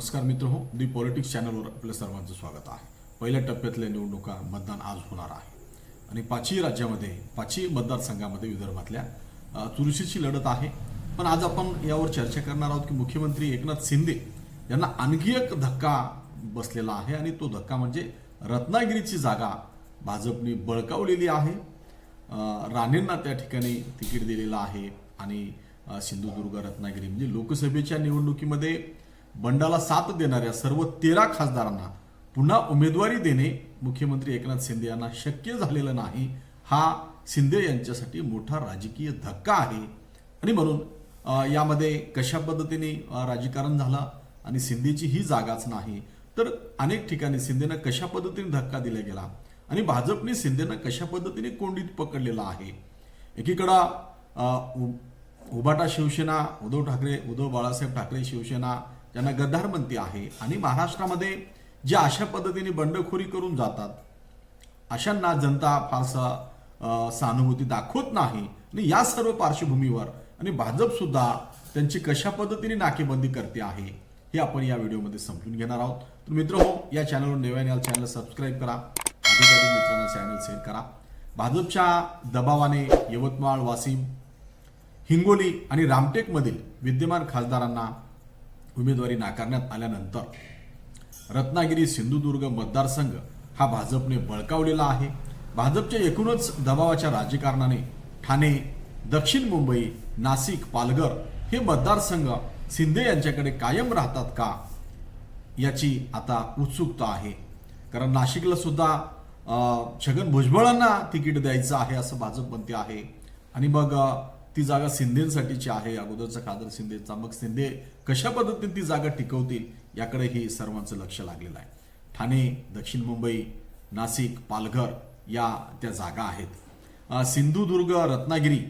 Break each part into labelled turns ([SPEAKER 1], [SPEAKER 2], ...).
[SPEAKER 1] नमस्कार मित्रहो, दी पॉलिटिक्स चॅनलवर आपल्या सर्वांचं स्वागत आहे. पहिल्या टप्प्यातल्या निवडणुका मतदान आज होणार आहे आणि पाचही राज्यामध्ये पाचही मतदारसंघामध्ये विदर्भातल्या चुरशीची लढत आहे. पण आज आपण यावर चर्चा करणार आहोत की मुख्यमंत्री एकनाथ शिंदे यांना आणखी एक धक्का बसलेला आहे आणि तो धक्का म्हणजे रत्नागिरीची जागा भाजपने बळकावलेली आहे. राणेंना त्या ठिकाणी तिकीट दिलेलं आहे आणि सिंधुदुर्ग रत्नागिरी म्हणजे लोकसभेच्या निवडणुकीमध्ये बंडाला साथ देणाऱ्या सर्व 13 खासदारांना पुन्हा उमेदवारी देणे मुख्यमंत्री एकनाथ शिंदे यांना शक्य झालेलं नाही. हा शिंदे यांच्यासाठी मोठा राजकीय धक्का आहे आणि म्हणून यामध्ये कशा पद्धतीने राजकारण झालं आणि शिंदेची ही जागाच नाही तर अनेक ठिकाणी शिंदेनं कशा पद्धतीने धक्का दिला गेला आणि भाजपने शिंदेनं कशा पद्धतीने कोंडीत पकडलेला आहे. एकीकडं उभाटा शिवसेना उद्धव बाळासाहेब ठाकरे शिवसेना ज्यांना गद्दार म्हणते आहे आणि महाराष्ट्रामध्ये जे अशा पद्धतीने बंडखोरी करून जातात अशांना जनता फारसा सहानुभूती दाखवत नाही आणि या सर्व पार्श्वभूमीवर आणि भाजप सुद्धा त्यांची कशा पद्धतीने नाकेबंदी करते आहे हे आपण या व्हिडिओमध्ये समजून घेणार आहोत. तर मित्रहो, या चॅनलवर नव्याने आल चॅनल सबस्क्राईब करा, अधिकाधिक मित्रांना चॅनल शेअर करा. भाजपच्या दबावाने यवतमाळ, वाशिम, हिंगोली आणि रामटेकमधील विद्यमान खासदारांना उमेदवारी नाकारण्यात आल्यानंतर रत्नागिरी सिंधुदुर्ग मतदारसंघ हा भाजपने बळकावलेला आहे. भाजपच्या एकूणच दबावाच्या राजकारणाने ठाणे, दक्षिण मुंबई, नाशिक, पालघर हे मतदारसंघ शिंदे यांच्याकडे कायम राहतात का याची आता उत्सुकता आहे. कारण नाशिकला सुद्धा छगन भुजबळांना तिकीट द्यायचं आहे असं भाजप म्हणते आहे आणि मग ती जागा शिंदेसाठीची आहे, अगोदरचा खासदार शिंदेचा. मग शिंदे कशा पद्धतीने ती जागा टिकवतील याकडेही सर्वांचं लक्ष लागलेलं आहे. ठाणे, दक्षिण मुंबई, नाशिक, पालघर या त्या जागा आहेत. सिंधुदुर्ग रत्नागिरी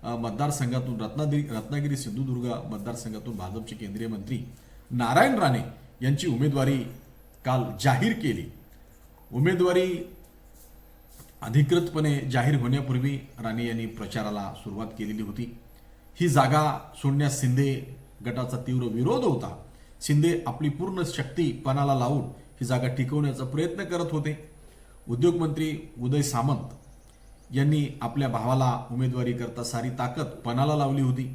[SPEAKER 1] मतदारसंघातून रत्नागिरी सिंधुदुर्ग मतदारसंघातून भाजपचे केंद्रीय मंत्री नारायण राणे यांची उमेदवारी काल जाहीर केली. उमेदवारी अधिकृतपणे जाहीर होण्यापूर्वी राणे यांनी प्रचाराला सुरुवात केलेली होती. ही जागा सोडण्यास शिंदे गटाचा तीव्र विरोध होता. शिंदे आपली पूर्ण शक्ती पणाला लावून ही जागा टिकवण्याचा प्रयत्न करत होते. उद्योगमंत्री उदय सामंत यांनी आपल्या भावाला उमेदवारी करता सारी ताकद पणाला लावली होती.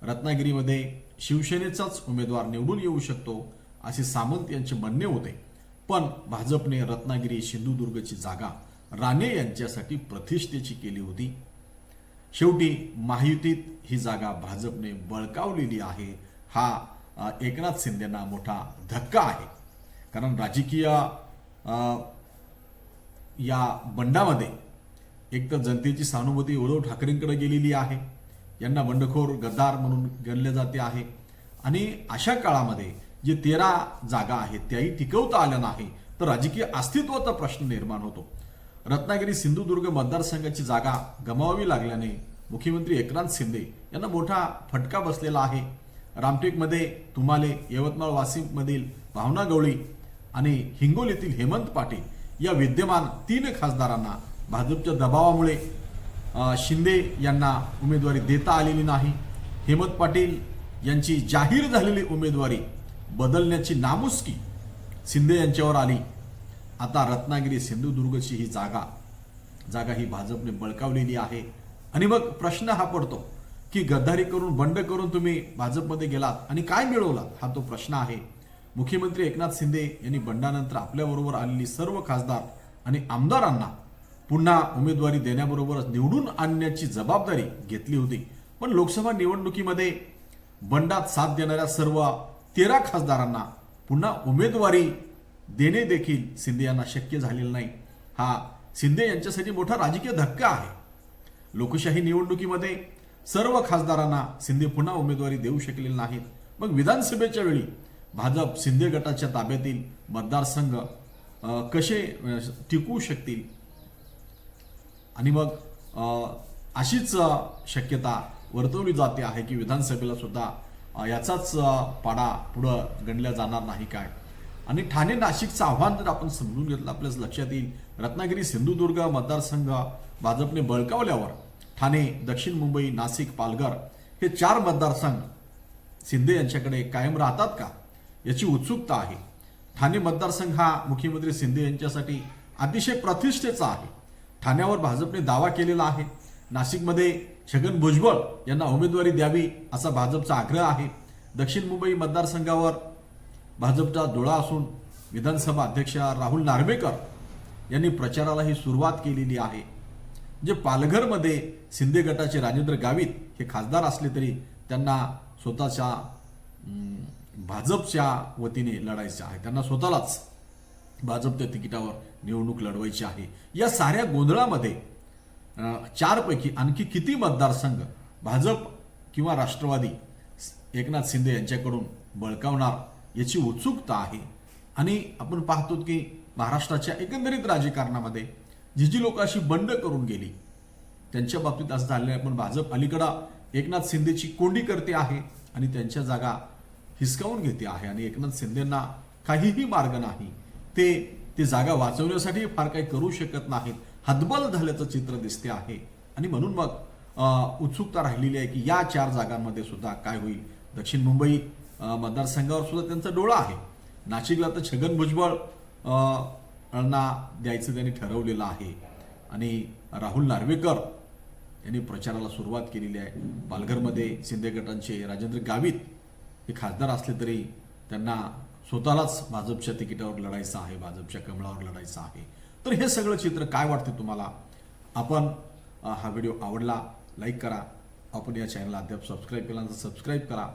[SPEAKER 1] रत्नागिरीमध्ये शिवसेनेचाच उमेदवार निवडून येऊ शकतो असे सामंत यांचे म्हणणे होते. पण भाजपने रत्नागिरी सिंधुदुर्गची जागा राणे यांच्यासाठी प्रतिष्ठेची केली होती. शेवटी महायुतीत ही जागा भाजपने बळकावलेली आहे. हा एकनाथ शिंदेंना मोठा धक्का आहे. कारण राजकीय या बंडामध्ये एक तर जनतेची सहानुभूती उद्धव ठाकरेंकडे गेलेली आहे. यांना बंडखोर गद्दार म्हणून गणले जाते आहे आणि अशा काळामध्ये जे 13 जागा आहेत त्याही टिकवता आल्या नाही तर राजकीय अस्तित्वाचा प्रश्न निर्माण होतो. रत्नागिरी सिंधुदुर्ग मतदारसंघाची जागा गमावावी लागल्याने मुख्यमंत्री एकनाथ शिंदे यांना मोठा फटका बसलेला आहे. रामटेकमध्ये तुमाले, यवतमाळ, वाशिममधील भावना गवळी आणि हिंगोलीतील हेमंत पाटील या विद्यमान 3 खासदारांना भाजपच्या दबावामुळे शिंदे यांना उमेदवारी देता आलेली नाही. हेमंत पाटील यांची जाहीर झालेली उमेदवारी बदलण्याची नामुष्की शिंदे यांच्यावर आली. आता रत्नागिरी सिंधुदुर्गची ही जागा ही भाजपने बळकावलेली आहे आणि मग प्रश्न हा पडतो की गद्दारी करून बंड करून तुम्ही भाजपमध्ये गेलात आणि काय मिळवलात हा तो प्रश्न आहे. मुख्यमंत्री एकनाथ शिंदे यांनी बंडानंतर आपल्याबरोबर आलेली सर्व खासदार आणि आमदारांना पुन्हा उमेदवारी देण्याबरोबरच निवडून आणण्याची जबाबदारी घेतली होती. पण लोकसभा निवडणुकीमध्ये बंडात साथ देणाऱ्या सर्व 13 खासदारांना पुन्हा उमेदवारी देणे देखील शिंदे यांना शक्य झालेलं नाही. हा शिंदे यांच्यासाठी मोठा राजकीय धक्का आहे. लोकशाही निवडणुकीमध्ये सर्व खासदारांना शिंदे पुन्हा उमेदवारी देऊ शकलेले नाहीत. मग विधानसभेच्या वेळी भाजप शिंदे गटाच्या ताब्यातील मतदारसंघ कसे टिकवू शकतील आणि मग अशीच शक्यता वर्तवली जाते आहे की विधानसभेला सुद्धा याचाच पाडा पुढं गणल्या जाणार नाही काय. आणि ठाणे नाशिकचं आव्हान जर आपण समजून घेतलं आपल्याच लक्षात येईल. रत्नागिरी सिंधुदुर्ग मतदारसंघ भाजपने बळकावल्यावर ठाणे, दक्षिण मुंबई, नाशिक, पालघर हे 4 मतदारसंघ शिंदे यांच्याकडे कायम राहतात का याची उत्सुकता आहे. ठाणे मतदारसंघ हा मुख्यमंत्री शिंदे यांच्यासाठी अतिशय प्रतिष्ठेचा आहे. ठाण्यावर भाजपने दावा केलेला आहे. नाशिकमध्ये छगन भुजबळ यांना उमेदवारी द्यावी असा भाजपचा आग्रह आहे. दक्षिण मुंबई मतदारसंघावर भाजपचा डोळा असून विधानसभा अध्यक्ष राहुल नार्वेकर यांनी प्रचारालाही सुरुवात केलेली आहे. जे पालघरमध्ये शिंदे गटाचे राजेंद्र गावित हे खासदार असले तरी त्यांना स्वतःच्या भाजपच्या वतीने लढायचे आहे. त्यांना स्वतःलाच भाजपच्या तिकिटावर निवडणूक लढवायची आहे. या साऱ्या गोंधळामध्ये 4 पैकी आणखी किती मतदारसंघ भाजप किंवा राष्ट्रवादी एकनाथ शिंदे यांच्याकडून बळकावणार याची उत्सुकता आहे. आणि आपण पाहतो की महाराष्ट्राच्या एकंदरीत राजकारणामध्ये जी लोक अशी बंड करून गेली त्यांच्या बाबतीत असं झालेलं आहे. पण भाजप अलीकडं एकनाथ शिंदेची कोंडी करते आहे आणि त्यांच्या जागा हिसकावून घेते आहे. आणि एकनाथ शिंदेंना काहीही मार्ग नाही. ते जागा वाचवण्यासाठी फार काही करू शकत नाहीत. हतबल झाल्याचं चित्र दिसते आहे. आणि म्हणून मग उत्सुकता राहिलेली आहे की या 4 जागांमध्ये सुद्धा काय होईल. दक्षिण मुंबई मतदारसंघावर सुद्धा त्यांचा डोळा आहे. नाशिकला तर छगन भुजबळ ना द्यायचं त्यांनी ठरवलेलं आहे. आणि राहुल नार्वेकर यांनी प्रचाराला सुरुवात केलेली आहे. पालघरमध्ये शिंदे गटांचे राजेंद्र गावित हे खासदार असले तरी त्यांना स्वतःलाच भाजपच्या तिकिटावर लढायचं आहे, भाजपच्या कमळावर लढायचं आहे. तर हे सगळं चित्र काय वाटते तुम्हाला? आपण हा व्हिडिओ आवडला लाईक करा. आपण या चॅनलला अद्याप सबस्क्राईब केला तर सबस्क्राईब करा.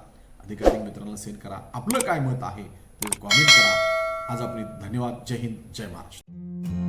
[SPEAKER 1] अधिकाधिक मित्रांना सेंड करा. आपलं काय मत आहे ते कॉमेंट करा. आज आपले धन्यवाद. जय हिंद, जय महाराष्ट्र.